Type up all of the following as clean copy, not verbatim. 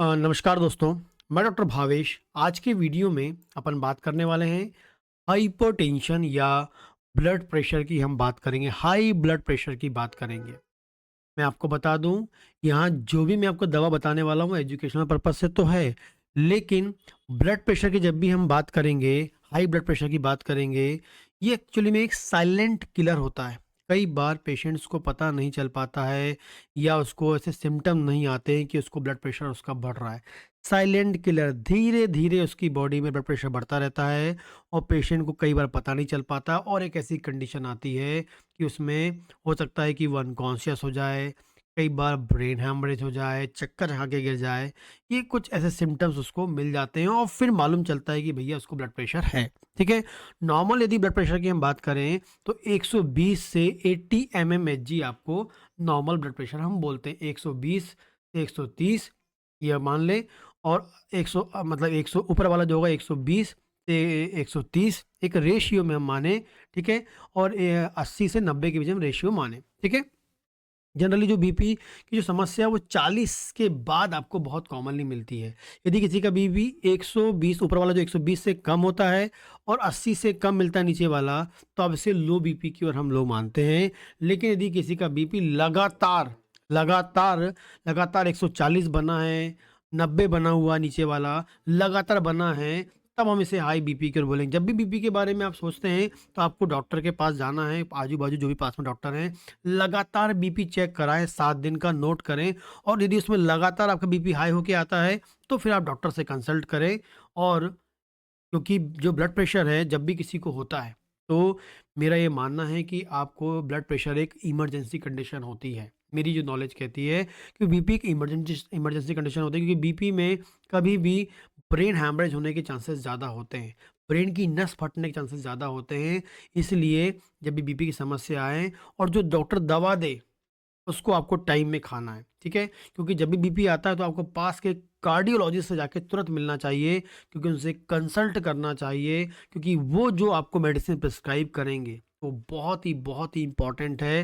नमस्कार दोस्तों, मैं डॉक्टर भावेश। आज के वीडियो में अपन बात करने वाले हैं हाइपरटेंशन या ब्लड प्रेशर की। हम बात करेंगे, हाई ब्लड प्रेशर की बात करेंगे। मैं आपको बता दूं, यहाँ जो भी मैं आपको दवा बताने वाला हूँ एजुकेशनल पर्पज से तो है, लेकिन ब्लड प्रेशर की जब भी हम बात करेंगे, हाई ब्लड प्रेशर की बात करेंगे, ये एक्चुअली में एक साइलेंट किलर होता है। कई बार पेशेंट्स को पता नहीं चल पाता है या उसको ऐसे सिम्टम नहीं आते हैं कि उसको ब्लड प्रेशर उसका बढ़ रहा है। साइलेंट किलर, धीरे धीरे उसकी बॉडी में ब्लड प्रेशर बढ़ता रहता है और पेशेंट को कई बार पता नहीं चल पाता और एक ऐसी कंडीशन आती है कि उसमें हो सकता है कि वो अनकॉन्शियस हो जाए, कई बार ब्रेन हैमरेज हो जाए, चक्कर खा के गिर जाए। ये कुछ ऐसे सिम्पटम्स उसको मिल जाते हैं और फिर मालूम चलता है कि भैया उसको ब्लड प्रेशर है। ठीक है? नॉर्मल यदि ब्लड प्रेशर की हम बात करें तो 120 से 80 mmHg आपको नॉर्मल ब्लड प्रेशर हम बोलते हैं। 120 से 130 ये मान लें, और 100 मतलब 100 ऊपर वाला जो होगा 120 से 130 एक रेशियो में हम माने। ठीक है? और 80 से 90 के बीच हम रेशियो माने। ठीक है? जनरली जो बीपी की जो समस्या है वो 40 के बाद आपको बहुत कॉमनली मिलती है। यदि किसी का बीपी 120 ऊपर वाला जो 120 से कम होता है और 80 से कम मिलता है नीचे वाला, तो अब इसे लो बीपी की ओर हम लोग मानते हैं। लेकिन यदि किसी का बीपी लगातार लगातार लगातार 140 बना है, 90 बना हुआ नीचे वाला लगातार बना है, तब हम इसे हाई बीपी की ओर बोलेंगे। जब भी बीपी के बारे में आप सोचते हैं तो आपको डॉक्टर के पास जाना है। आजू बाजू जो भी पास में डॉक्टर हैं, लगातार बीपी चेक कराएँ, 7 दिन का नोट करें, और यदि उसमें लगातार आपका बीपी हाई होके आता है, तो फिर आप डॉक्टर से कंसल्ट करें। और क्योंकि जो ब्लड प्रेशर है जब भी किसी को होता है, तो मेरा ये मानना है कि आपको ब्लड प्रेशर एक इमरजेंसी कंडीशन होती है। मेरी जो नॉलेज कहती है कि बीपी एक इमरजेंसी इमरजेंसी कंडीशन होती है, क्योंकि बीपी में कभी भी ब्रेन हैमरेज होने के चांसेस ज़्यादा होते हैं, ब्रेन की नस फटने के चांसेस ज़्यादा होते हैं। इसलिए जब भी बीपी की समस्या आए और जो डॉक्टर दवा दे उसको आपको टाइम में खाना है। ठीक है? क्योंकि जब भी बीपी आता है तो आपको पास के कार्डियोलॉजिस्ट से जाके तुरंत मिलना चाहिए, क्योंकि उनसे कंसल्ट करना चाहिए, क्योंकि वो जो आपको मेडिसिन प्रिस्क्राइब करेंगे वो बहुत ही इम्पोर्टेंट है।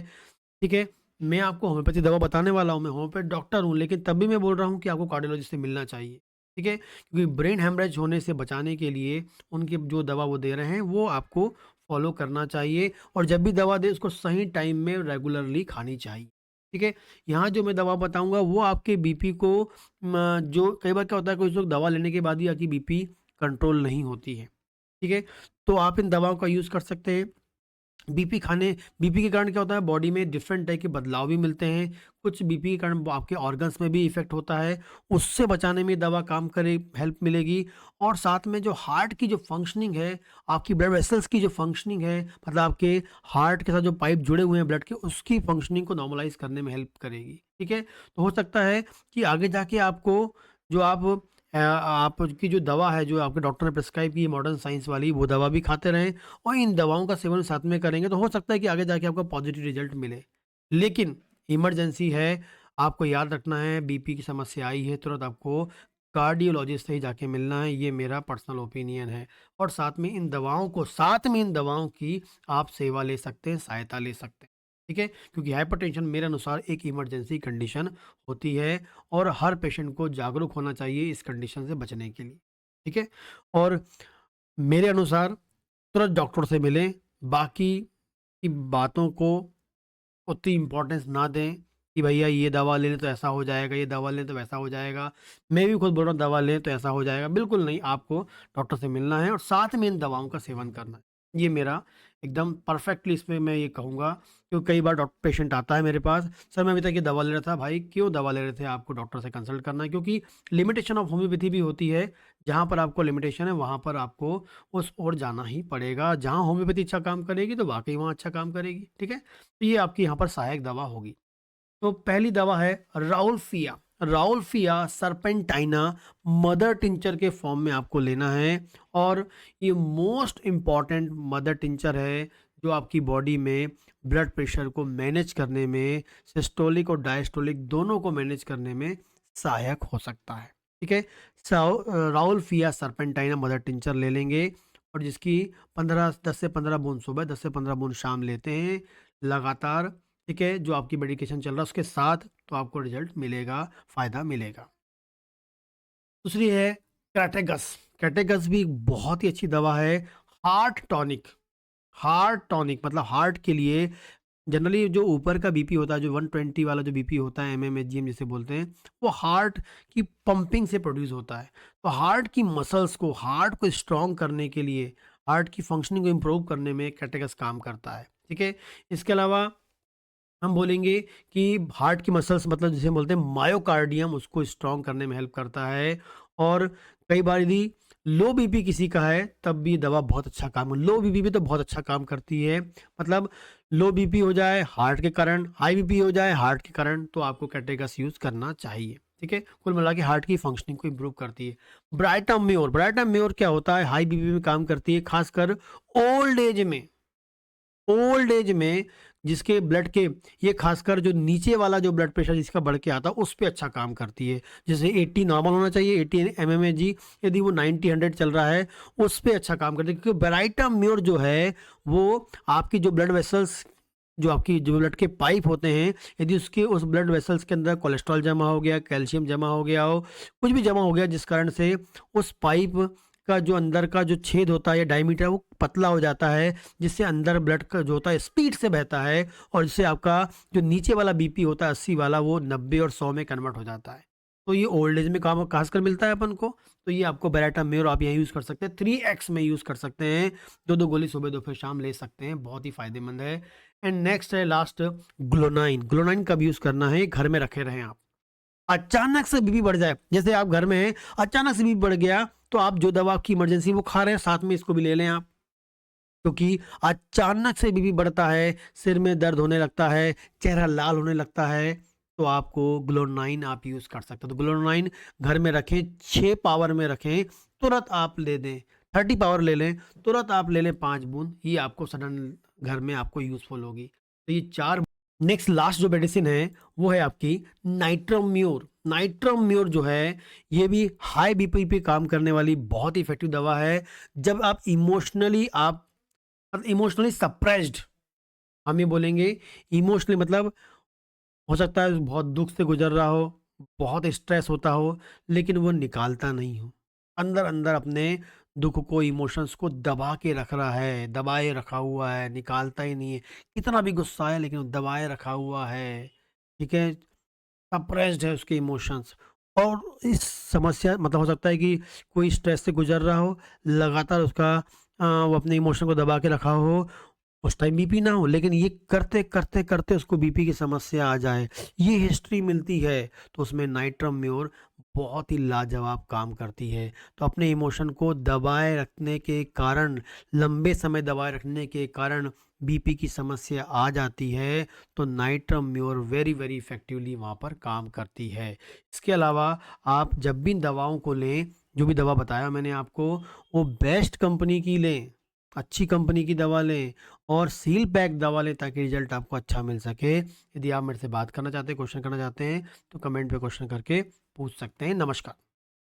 ठीक है? मैं आपको होम्योपैथी दवा बताने वाला हूँ, मैं होम्योपैथ डॉक्टर हूँ, लेकिन तब भी मैं बोल रहा हूँ कि आपको कार्डियोलॉजिस्ट से मिलना चाहिए। ठीक है? क्योंकि ब्रेन हैमरेज होने से बचाने के लिए उनकी जो दवा वो दे रहे हैं वो आपको फॉलो करना चाहिए, और जब भी दवा दें उसको सही टाइम में रेगुलरली खानी चाहिए। ठीक है? यहाँ जो मैं दवा बताऊँगा वो आपके बीपी को जो कई बार क्या होता है, कुछ लोग दवा लेने के बाद भी आपकी बीपी कंट्रोल नहीं होती है। ठीक है? तो आप इन दवाओं का यूज़ कर सकते हैं। बीपी के कारण क्या होता है, बॉडी में डिफरेंट टाइप के बदलाव भी मिलते हैं। कुछ बीपी के कारण आपके ऑर्गन्स में भी इफ़ेक्ट होता है, उससे बचाने में दवा काम करे, हेल्प मिलेगी। और साथ में जो हार्ट की जो फंक्शनिंग है, आपकी ब्लड वेसल्स की जो फंक्शनिंग है, मतलब आपके हार्ट के साथ जो पाइप जुड़े हुए हैं ब्लड के, उसकी फंक्शनिंग को नॉर्मलाइज़ करने में हेल्प करेगी। ठीक है? तो हो सकता है कि आगे जाके आपको जो आपकी जो दवा है, जो आपके डॉक्टर ने प्रिस्क्राइब की है मॉडर्न साइंस वाली, वो दवा भी खाते रहें और इन दवाओं का सेवन साथ में करेंगे, तो हो सकता है कि आगे जाके आपको पॉजिटिव रिजल्ट मिले। लेकिन इमरजेंसी है, आपको याद रखना है, बीपी की समस्या आई है, तुरंत आपको कार्डियोलॉजिस्ट से ही जाके मिलना है, ये मेरा पर्सनल ओपिनियन है। और साथ में इन दवाओं की आप सेवा ले सकते हैं, सहायता ले सकते हैं। ठीक है? क्योंकि हाइपरटेंशन मेरे अनुसार एक इमरजेंसी कंडीशन होती है और हर पेशेंट को जागरूक होना चाहिए इस कंडीशन से बचने के लिए। ठीक है? और मेरे अनुसार तुरंत डॉक्टर से मिलें, बाकी की बातों को उतनी इम्पोर्टेंस ना दें कि भैया ये दवा ले लें तो ऐसा हो जाएगा, ये दवा लें तो वैसा हो जाएगा। मैं भी खुद बोल रहा हूँ दवा लें तो ऐसा हो जाएगा, बिल्कुल नहीं, आपको डॉक्टर से मिलना है और साथ में इन दवाओं का सेवन करना है। ये मेरा एकदम परफेक्टली इसमें मैं ये कहूँगा, क्योंकि कई बार पेशेंट आता है मेरे पास, सर मैं अभी तक ये दवा ले रहा था। भाई क्यों दवा ले रहे थे? आपको डॉक्टर से कंसल्ट करना है, क्योंकि लिमिटेशन ऑफ होम्योपैथी भी होती है। जहाँ पर आपको लिमिटेशन है वहाँ पर आपको उस ओर जाना ही पड़ेगा। जहाँ होम्योपैथी अच्छा काम करेगी तो वाक़ई वहाँ अच्छा काम करेगी। ठीक है? तो ये आपकी यहाँ पर सहायक दवा होगी। तो पहली दवा है Rauvolfia. Rauvolfia serpentina mother tincture के फॉर्म में आपको लेना है, और ये मोस्ट इम्पॉर्टेंट मदर टिंचर है जो आपकी बॉडी में ब्लड प्रेशर को मैनेज करने में, सिस्टोलिक और डायस्टोलिक दोनों को मैनेज करने में सहायक हो सकता है। ठीक है? राउल्फिया सरपेंटाइना मदर टिंचर ले लेंगे, और जिसकी 10 से 15 बूंद सुबह, 10 से 15 बूंद शाम लेते हैं लगातार। ठीक है? जो आपकी मेडिकेशन चल रहा है उसके साथ, तो आपको रिज़ल्ट मिलेगा, फ़ायदा मिलेगा। दूसरी है कैटेगस। कैटेगस भी एक बहुत ही अच्छी दवा है। हार्ट टॉनिक, हार्ट टॉनिक मतलब हार्ट के लिए जनरली जो ऊपर का बीपी होता है, जो 120 वाला जो बीपी होता है, एमएमएचजी जिसे बोलते हैं, वो हार्ट की पंपिंग से प्रोड्यूस होता है। तो हार्ट की मसल्स को, हार्ट को स्ट्रॉन्ग करने के लिए, हार्ट की फंक्शनिंग को इम्प्रूव करने में कैटेगस काम करता है। ठीक है, इसके अलावा हम बोलेंगे कि हार्ट की मसल्स मतलब जिसे बोलते हैं मायोकार्डियम, उसको स्ट्रॉन्ग करने में हेल्प करता है। और कई बार यदि लो बीपी किसी का है तब भी दवा बहुत अच्छा काम, लो बीपी भी तो बहुत अच्छा काम करती है। मतलब लो बीपी हो जाए हार्ट के कारण, हाई बीपी हो जाए हार्ट के कारण, तो आपको कैटेगस यूज करना चाहिए। ठीक है, कुल मिला के हार्ट की फंक्शनिंग को इम्प्रूव करती है। ब्राइटम म्योर, ब्राइटम म्योर क्या होता है, हाई बीपी में काम करती है, खासकर ओल्ड एज में। ओल्ड एज में जिसके ब्लड के, ये खासकर जो नीचे वाला जो ब्लड प्रेशर जिसका बढ़ के आता है उस पे अच्छा काम करती है। जैसे 80 नॉर्मल होना चाहिए, 80 mmHg, यदि वो 90 100 चल रहा है उस पे अच्छा काम करती है। क्योंकि बेराइटम म्योर जो है वो आपकी जो ब्लड वेसल्स, जो आपकी जो ब्लड के पाइप होते हैं, यदि उसके उस ब्लड वेसल्स के अंदर कोलेस्ट्रॉल जमा हो गया, कैल्शियम जमा हो गया हो, कुछ भी जमा हो गया जिस कारण से उस पाइप का जो अंदर का जो छेद होता है या डायमीटर वो पतला हो जाता है, जिससे अंदर ब्लड का जो होता है स्पीड से बहता है, और जिससे आपका जो नीचे वाला बीपी होता है 80 वाला, वो 90 और 100 में कन्वर्ट हो जाता है। तो ये ओल्ड एज में काम खासकर मिलता है अपन को। तो ये आपको बेराटा मेयर आप यहाँ यूज़ कर सकते हैं, 3x में यूज़ कर सकते हैं, 2-2 गोली सुबह दोपहर शाम ले सकते हैं, बहुत ही फायदेमंद है। एंड नेक्स्ट है लास्ट, ग्लोनाइन। ग्लोनाइन कब यूज़ करना है, घर में रखे रहें आप। अचानक से बीपी बढ़ जाए, जैसे आप घर में हैं, अचानक से बीपी बढ़ गया, तो आप जो दवा आपकी इमरजेंसी वो खा रहे हैं साथ में इसको भी ले लें आप। क्योंकि अचानक से बीपी बढ़ता है, सिर में दर्द होने लगता है, चेहरा लाल होने लगता है, तो आपको ग्लोनाइन आप यूज़ कर सकते हो। तो ग्लोनाइन घर में रखें, 6 पावर में रखें, तुरंत आप ले दें। 30 पावर ले लें, तुरंत आप ले लें 5 बूंद, ये आपको सडन घर में आपको यूज़फुल होगी। तो ये 4। नेक्स्ट लास्ट जो मेडिसिन है वो है आपकी नाइट्रोम्योर। नाइट्रोम्योर जो है ये भी हाई बीपी पे काम करने वाली बहुत ही इफेक्टिव दवा है। जब आप इमोशनली सप्रेस्ड, हम ये बोलेंगे इमोशनली मतलब हो सकता है बहुत दुख से गुजर रहा हो, बहुत स्ट्रेस होता हो, लेकिन वो निकालता नहीं हो, अंदर अंदर अपने दुख को, इमोशंस को दबा के रख रहा है, दबाए रखा हुआ है, निकालता ही नहीं है। कितना भी गुस्सा है लेकिन वो दबाए रखा हुआ है। ठीक है, सप्रेस्ड है उसके इमोशंस। और इस समस्या मतलब हो सकता है कि कोई स्ट्रेस से गुजर रहा हो, लगातार उसका वो अपने इमोशन को दबा के रखा हो, उस टाइम बीपी ना हो, लेकिन ये करते करते करते उसको बीपी की समस्या आ जाए, ये हिस्ट्री मिलती है, तो उसमें नाइट्रम म्योर बहुत ही लाजवाब काम करती है। तो अपने इमोशन को दबाए रखने के कारण, लंबे समय दबाए रखने के कारण बीपी की समस्या आ जाती है, तो nitrum more very very effectively वहाँ पर काम करती है। इसके अलावा आप जब भी इन दवाओं को लें, जो भी दवा बताया मैंने आपको, वो बेस्ट कंपनी की लें, अच्छी कंपनी की दवा लें, और सील पैक दवा लें ताकि रिजल्ट आपको अच्छा मिल सके। यदि आप मेरे से बात करना चाहते हैं, क्वेश्चन करना चाहते हैं, तो कमेंट पे क्वेश्चन करके पूछ सकते हैं। नमस्कार।